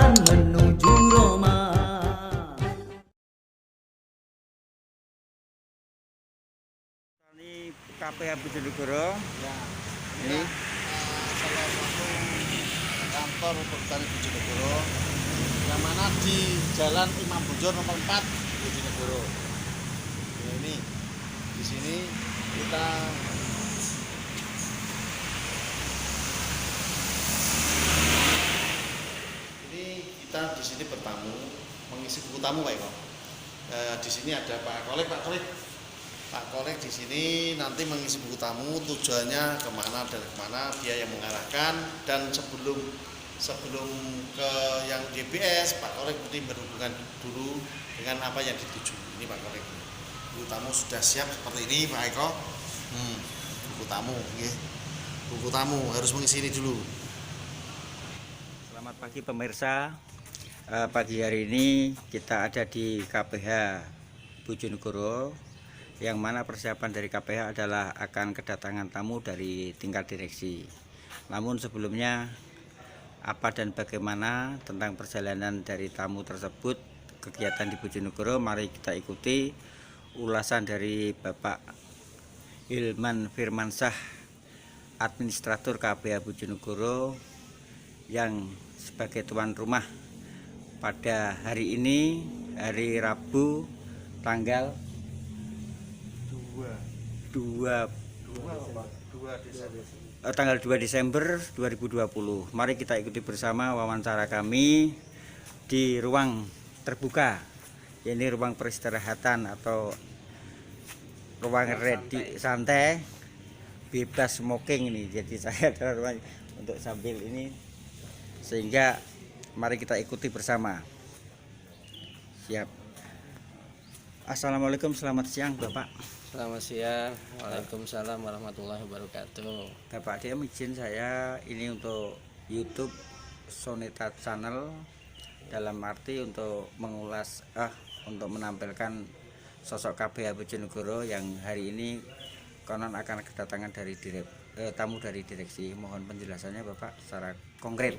jalan menuju Roma. Ini KPH Bojonegoro. Ya, Ini salah satu kantor Perhutani Bojonegoro yang mana di Jalan Imam Bonjol nomor 4 Bojonegoro. Ya, ini di sini kita di sini bertamu, mengisi buku tamu Pak Eko. Di sini ada Pak Kolek di sini nanti mengisi buku tamu, tujuannya kemana dan kemana, dia yang mengarahkan. Dan sebelum ke yang GPS, Pak Kolek mesti berhubungan dulu dengan apa yang dituju. Ini Pak Kolek, buku tamu sudah siap seperti ini Pak Eko. Buku tamu, ya. Buku tamu harus mengisi ini dulu. selamat pagi pemirsa. Pagi hari ini kita ada di KPH Bojonegoro, yang mana persiapan dari KPH adalah akan kedatangan tamu dari tingkat direksi. Namun sebelumnya, apa dan bagaimana tentang perjalanan dari tamu tersebut, kegiatan di Bojonegoro, mari kita ikuti ulasan dari Bapak Hilman Firmansyah, Administrator KPH Bojonegoro, yang sebagai tuan rumah pada hari ini, hari Rabu tanggal 2 Desember 2020. Mari kita ikuti bersama wawancara kami di ruang terbuka. Ini ruang peristirahatan atau ruang ready santai, bebas smoking ini. Jadi saya ada ruang untuk sambil ini, sehingga mari kita ikuti bersama. Siap. Assalamualaikum, selamat siang Bapak. Selamat siang, waalaikumsalam warahmatullahi wabarakatuh. Bapak, dia izin saya ini untuk YouTube Soneta Channel, dalam arti untuk mengulas untuk menampilkan sosok KPH Bojonegoro yang hari ini konon akan kedatangan dari tamu dari direksi. Mohon penjelasannya Bapak secara konkret.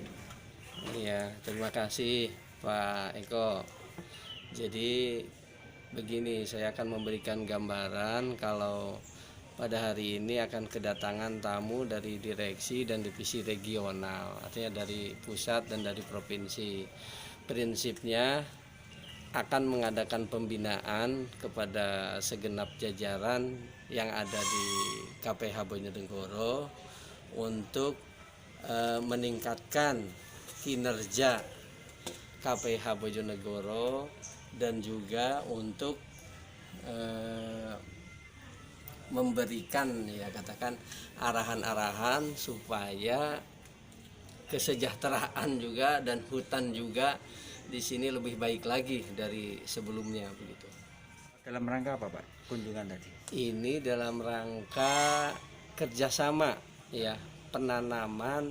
Iya, terima kasih Pak Eko. Jadi begini, saya akan memberikan gambaran kalau pada hari ini akan kedatangan tamu dari direksi dan divisi regional, artinya dari pusat dan dari provinsi. Prinsipnya akan mengadakan pembinaan kepada segenap jajaran yang ada di KPH Bojonegoro untuk meningkatkan kinerja KPH Bojonegoro dan juga untuk memberikan, ya katakan, arahan-arahan supaya kesejahteraan juga dan hutan juga di sini lebih baik lagi dari sebelumnya begitu. Dalam rangka apa Pak kunjungan tadi? Ini dalam rangka kerjasama, ya, penanaman,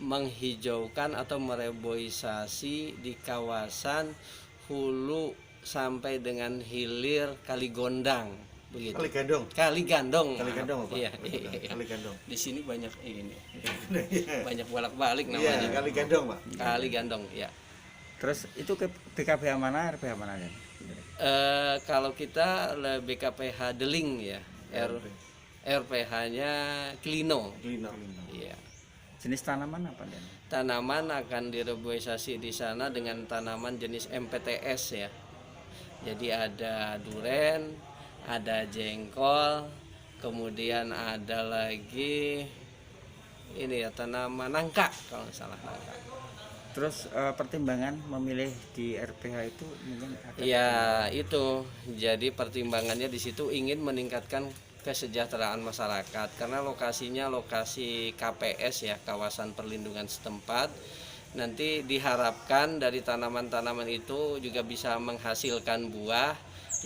menghijaukan atau mereboisasi di kawasan hulu sampai dengan hilir Kaligondang begitu. Kali Gandong Pak. Iya. Kali Gandong. Di sini banyak ini. Banyak bolak-balik namanya. Iya, Kali Gandong, Pak. Kali Gandong, ya. Terus itu ke BKPH mana, RPH mana kan? Kalau kita BKPH Deling, ya. RPH-nya Klino. Iya. Jenis tanaman apa Dan? Tanaman akan direboisasi di sana dengan tanaman jenis MPTS, ya. Jadi ada duren, ada jengkol, kemudian ada lagi ini ya tanaman nangka kalau nggak salah, nangka. Terus pertimbangan memilih di RPH itu mungkin ada? Ya itu, jadi pertimbangannya di situ ingin meningkatkan kesejahteraan masyarakat karena lokasinya lokasi KPS, ya, kawasan perlindungan setempat. Nanti diharapkan dari tanaman-tanaman itu juga bisa menghasilkan buah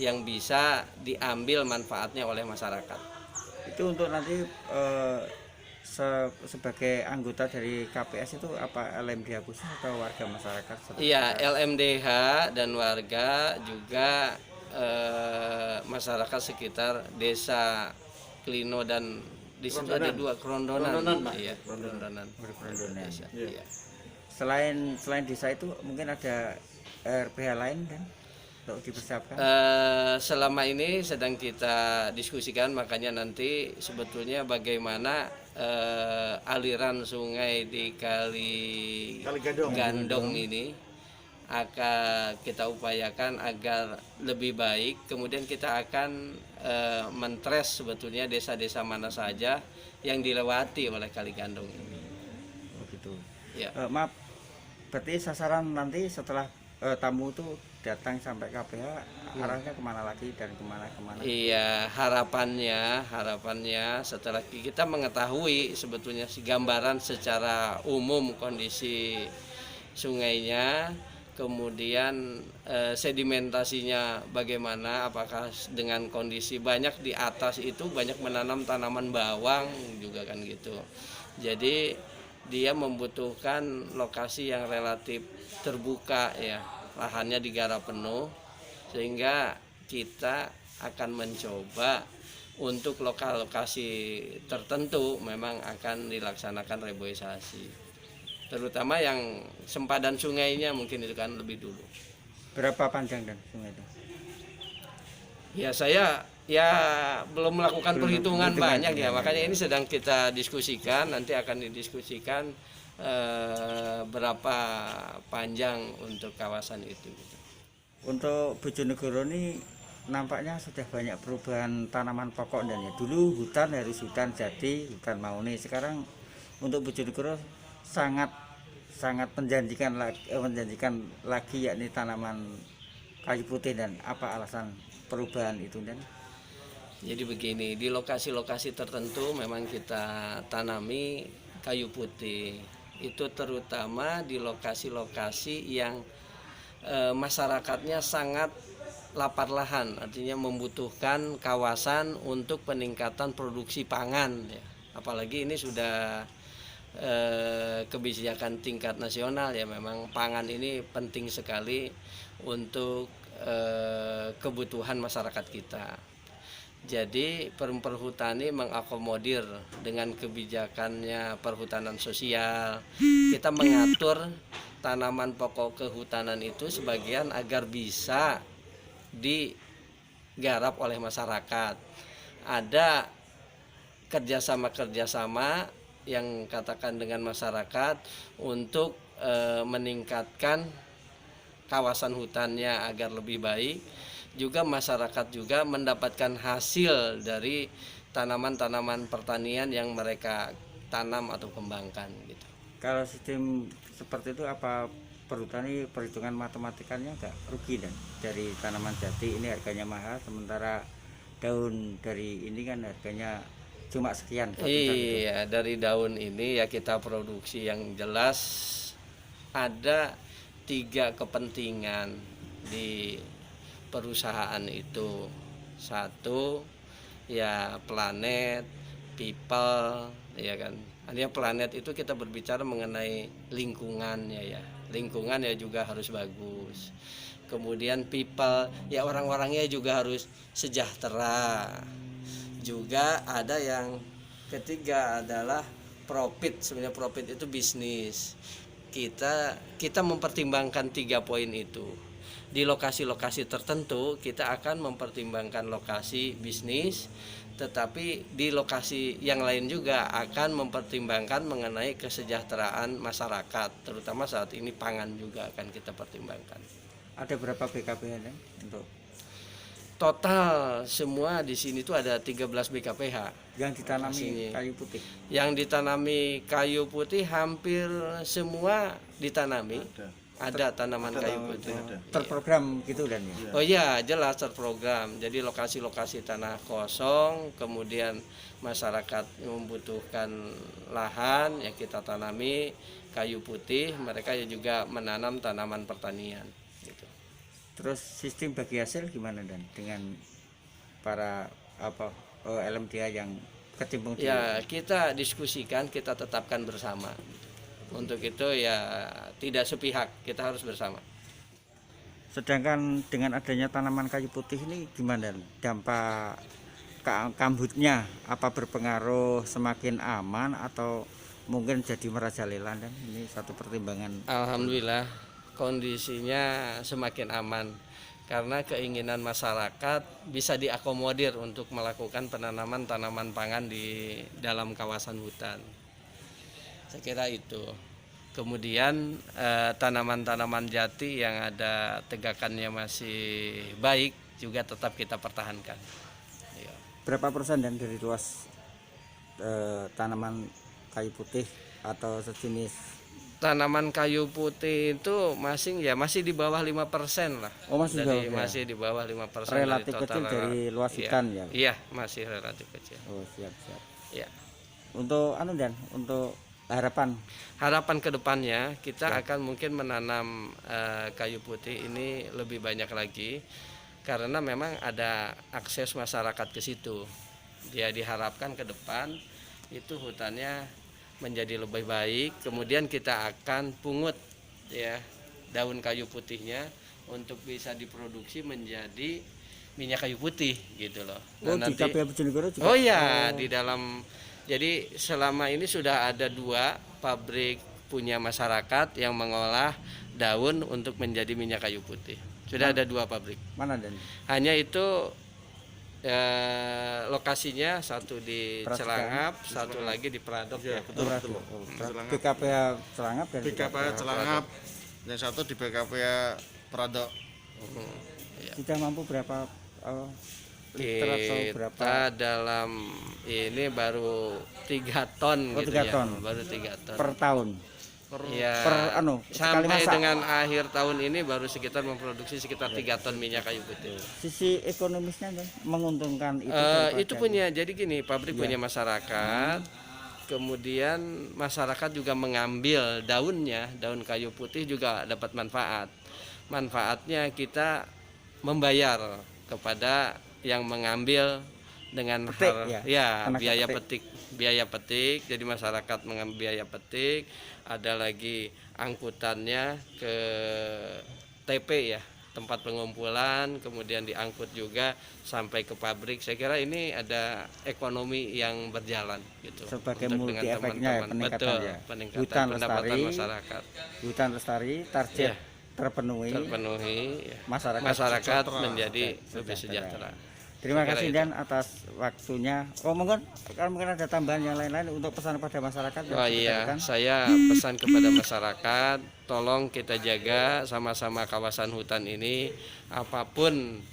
yang bisa diambil manfaatnya oleh masyarakat. Itu untuk nanti sebagai anggota dari KPS itu apa LMDH khusus atau warga masyarakat? Iya, LMDH dan warga juga masyarakat sekitar desa Klino dan di situ ada dua Kerondonan. Iya, Kerondonan. Berkerondonan. Iya. Selain desa itu mungkin ada RPH lain kan untuk dipersiapkan. Selama ini sedang kita diskusikan, makanya nanti sebetulnya bagaimana aliran sungai di Kali Gandong ini akan kita upayakan agar lebih baik. Kemudian kita akan mentres sebetulnya desa-desa mana saja yang dilewati oleh Kali Gandong ini. Oh gitu. Ya. Maaf, berarti sasaran nanti setelah tamu itu datang sampai KPH arahnya kemana lagi dan kemana? Iya, harapannya setelah kita mengetahui sebetulnya gambaran secara umum kondisi sungainya, kemudian sedimentasinya bagaimana, apakah dengan kondisi banyak di atas itu banyak menanam tanaman bawang juga kan gitu. Jadi dia membutuhkan lokasi yang relatif terbuka ya, lahannya digarap penuh, sehingga kita akan mencoba untuk lokasi tertentu memang akan dilaksanakan reboisasi, terutama yang sempadan sungainya mungkin itu kan lebih dulu. Berapa panjang dan sungai itu? Ya saya belum melakukan perhitungan banyak ya, makanya ini sedang kita diskusikan, nanti akan didiskusikan berapa panjang untuk kawasan itu. Untuk Bojonegoro ini nampaknya sudah banyak perubahan tanaman pokok dan ya. Dulu hutan harus hutan jati, hutan mauni. Sekarang untuk Bojonegoro sangat menjanjikan lagi yakni tanaman kayu putih. Dan apa alasan perubahan itu dan? Jadi begini, di lokasi-lokasi tertentu memang kita tanami kayu putih. Itu terutama di lokasi-lokasi yang masyarakatnya sangat lapar lahan, artinya membutuhkan kawasan untuk peningkatan produksi pangan ya. Apalagi ini sudah kebijakan tingkat nasional ya, memang pangan ini penting sekali untuk kebutuhan masyarakat kita. Jadi Perhutani mengakomodir dengan kebijakannya perhutanan sosial. Kita mengatur tanaman pokok kehutanan itu sebagian agar bisa digarap oleh masyarakat. Ada kerjasama yang katakan dengan masyarakat untuk meningkatkan kawasan hutannya agar lebih baik. Juga masyarakat juga mendapatkan hasil dari tanaman-tanaman pertanian yang mereka tanam atau kembangkan gitu. Kalau sistem seperti itu apa Perhutani perhitungan matematikanya nggak rugi dan dari tanaman jati ini harganya mahal, sementara daun dari ini kan harganya cuma sekian. Iya, dari daun ini ya kita produksi yang jelas ada 3 kepentingan di perusahaan itu. Satu ya planet, people ya kan. Artinya planet itu kita berbicara mengenai lingkungannya ya. Lingkungan ya juga harus bagus. Kemudian people ya orang-orangnya juga harus sejahtera. Juga ada yang ketiga adalah profit. Sebenarnya profit itu bisnis. Kita mempertimbangkan 3 poin itu. Di lokasi-lokasi tertentu kita akan mempertimbangkan lokasi bisnis, tetapi di lokasi yang lain juga akan mempertimbangkan mengenai kesejahteraan masyarakat, terutama saat ini pangan juga akan kita pertimbangkan. Ada berapa BKPH untuk total semua di sini tuh ada 13 BKPH yang ditanami kayu putih? Yang ditanami kayu putih hampir semua ditanami. Ada tanaman kayu putih. Terprogram gitu dan ya? Oh iya, jelas terprogram. Jadi lokasi-lokasi tanah kosong, kemudian masyarakat membutuhkan lahan, ya kita tanami kayu putih. Mereka juga menanam tanaman pertanian. Gitu. Terus sistem bagi hasil gimana dan dengan para LMDH yang kecimpung? Ya kita diskusikan, kita tetapkan bersama. Untuk itu ya tidak sepihak, kita harus bersama. Sedangkan dengan adanya tanaman kayu putih ini gimana dampak kambutnya? Apa berpengaruh semakin aman atau mungkin jadi merajalela dan ini satu pertimbangan. Alhamdulillah kondisinya semakin aman karena keinginan masyarakat bisa diakomodir untuk melakukan penanaman tanaman pangan di dalam kawasan hutan. Saya kira itu. Kemudian tanaman-tanaman jati yang ada tegakannya masih baik juga tetap kita pertahankan. Iya. Berapa persen dan dari luas tanaman kayu putih atau sejenis? Tanaman kayu putih itu masih di bawah 5% lah. Oh, masih di bawah, ya. Masih di bawah 5% Relatif dari kecil total. dari luas Iya. hutan ya. Iya, masih relatif kecil. Oh, siap. Ya. Untuk untuk harapan Ke depannya kita akan mungkin menanam kayu putih ini lebih banyak lagi karena memang ada akses masyarakat ke situ. Dia diharapkan ke depan itu hutannya menjadi lebih baik. Kemudian kita akan pungut ya daun kayu putihnya untuk bisa diproduksi menjadi minyak kayu putih gitu loh. Oh, di KPH Bojonegoro juga? Oh ya, di dalam. Jadi selama ini sudah ada 2 pabrik punya masyarakat yang mengolah daun untuk menjadi minyak kayu putih. Sudah ada 2 pabrik. Mana dan? Hanya itu lokasinya satu di Perhatikan. Celangap, satu lagi di Pradok ya. Betul. BKPH Celangap dan BKPH Celangap, yang satu di BKPH Pradok. sudah mampu berapa liter atau berapa? Kita dalam ini baru 3 ton gitu 3 ya. ton. Baru 3 ton. Per tahun. Ya, sekali sampai masak. dengan akhir tahun ini baru sekitar memproduksi sekitar 3 ton minyak kayu putih. Sisi ekonomisnya kan menguntungkan itu. Itu punya, jadi gini, pabrik punya masyarakat, kemudian masyarakat juga mengambil daunnya, daun kayu putih juga dapat manfaat. Manfaatnya kita membayar kepada yang mengambil dengan Petik, biaya petik, jadi masyarakat mengambil biaya petik, ada lagi angkutannya ke TP ya, tempat pengumpulan, kemudian diangkut juga sampai ke pabrik. Saya kira ini ada ekonomi yang berjalan gitu. Sebagai untuk multi efeknya ya, peningkatan betul, ya. peningkatan Hutan pendapatan lestari, masyarakat. Hutan lestari, target Ya. terpenuhi, Ya. masyarakat menjadi lebih sejahtera. Terima Saya kira kasih itu. Dan atas waktunya. Oh, mungkin ada tambahan yang lain-lain untuk pesan pada masyarakat. Oh iya, saya pesan kepada masyarakat, tolong kita jaga sama-sama kawasan hutan ini. Apapun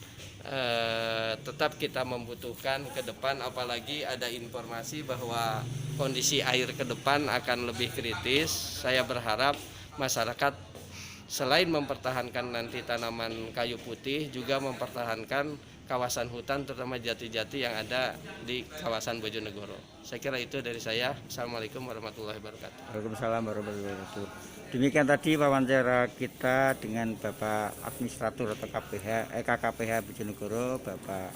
tetap kita membutuhkan ke depan, apalagi ada informasi bahwa kondisi air ke depan akan lebih kritis. Saya berharap masyarakat selain mempertahankan nanti tanaman kayu putih, juga mempertahankan kawasan hutan terutama jati-jati yang ada di kawasan Bojonegoro. Saya kira itu dari saya. Assalamualaikum warahmatullahi wabarakatuh. Waalaikumsalam warahmatullahi wabarakatuh. Demikian tadi wawancara kita dengan Bapak Administrator atau KKPH Bojonegoro, Bapak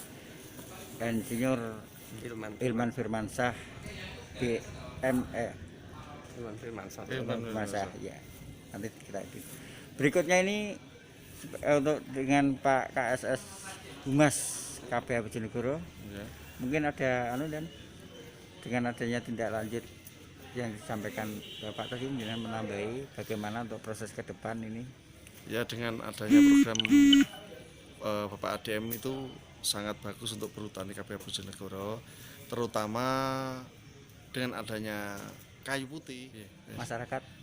Insinyur Ilman Firmansyah BME. Firmansyah ya. Nanti kita itu. Berikutnya ini untuk dengan Pak KSS Humas KPH Bojonegoro. Ya. Mungkin ada dan dengan adanya tindak lanjut yang disampaikan Bapak tadi dengan menambahi bagaimana untuk proses ke depan ini. Ya, dengan adanya program Bapak ADM itu sangat bagus untuk perhutani KPH Bojonegoro, terutama dengan adanya kayu putih.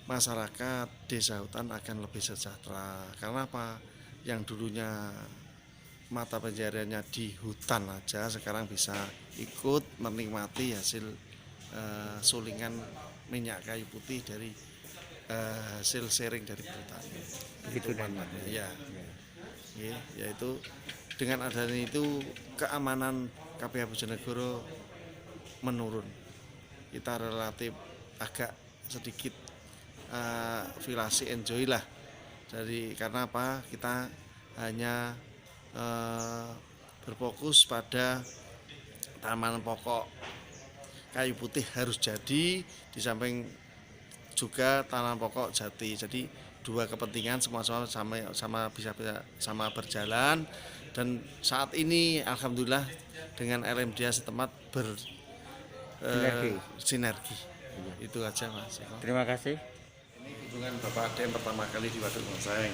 Masyarakat desa hutan akan lebih sejahtera. Karena apa? Yang dulunya mata pencahariannya di hutan aja sekarang bisa ikut menikmati hasil sulingan minyak kayu putih dari hasil sharing dari perhutani. Begitu dan ya. Yaitu dengan adanya itu keamanan KPH Bojonegoro menurun. Kita relatif agak sedikit enjoy lah. Jadi karena apa? Kita hanya berfokus pada tanaman pokok kayu putih harus jadi, di samping juga tanaman pokok jati. Jadi 2 kepentingan sama bisa sama berjalan, dan saat ini alhamdulillah dengan LMDA setempat bersinergi. Itu aja Mas Eko. Terima kasih. Ini kunjungan Bapak Adem pertama kali di Waduk Gonseng.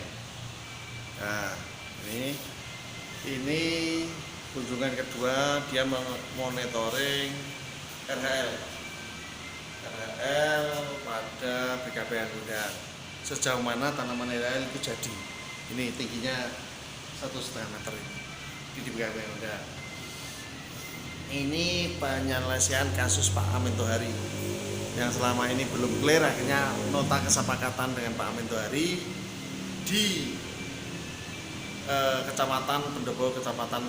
Nah, ini kunjungan kedua dia monitoring RHL pada BKPH Gudang. Sejauh mana tanaman RHL itu jadi. Ini tingginya 1,5 meter ini di BKPH Gudang. Ini penyelesaian kasus Pak Amin Tohari yang selama ini belum clear, akhirnya nota kesepakatan dengan Pak Amin Tohari di Kecamatan Pendopo, Kecamatan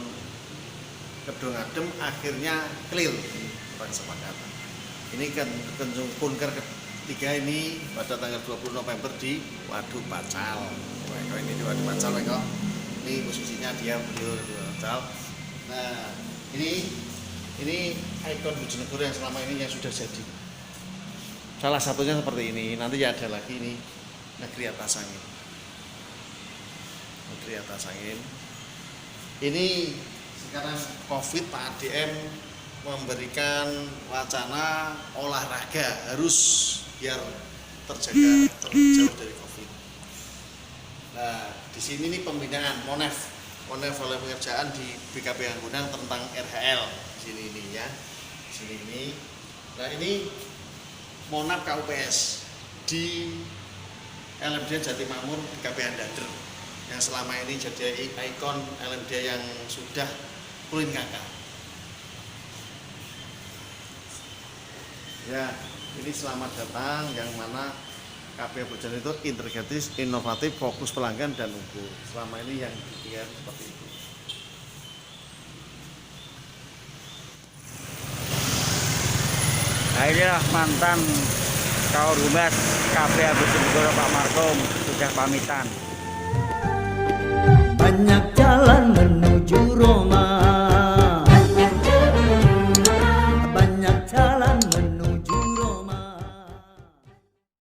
Kedung Adem akhirnya clear nota kesepakatan. Ini kan kunker ketiga ini pada tanggal 20 November di Waduk Pacal. Ini di Waduk Pacal, ini posisinya dia beliau di Waduk Pacal. Nah, ini ikon Bojonegoro yang selama ini yang sudah jadi. Salah satunya seperti ini. Nanti ya ada lagi ini Negeri Atas Angin. Negeri Atas Angin. Ini sekarang COVID Pak ADM memberikan wacana olahraga harus biar terjaga terjauh dari COVID. Nah, di sini nih pembinaan Monef oleh pengerjaan di BKPH Gudang tentang RHL. Sini ini ya, sini ini. Nah ini Monap KUPS di LMD Jatimamur BKPH Dader yang selama ini jadi ikon LMD yang sudah kulin kakak. Ya, ini selamat datang yang mana KPH Bojonegoro itu integratif, inovatif, fokus pelanggan dan unggul. Selama ini yang dilihat seperti itu. Nah, inilah mantan Kaur Humas KPH Bojonegoro Pak Markom sudah pamitan. Banyak jalan menuju Roma.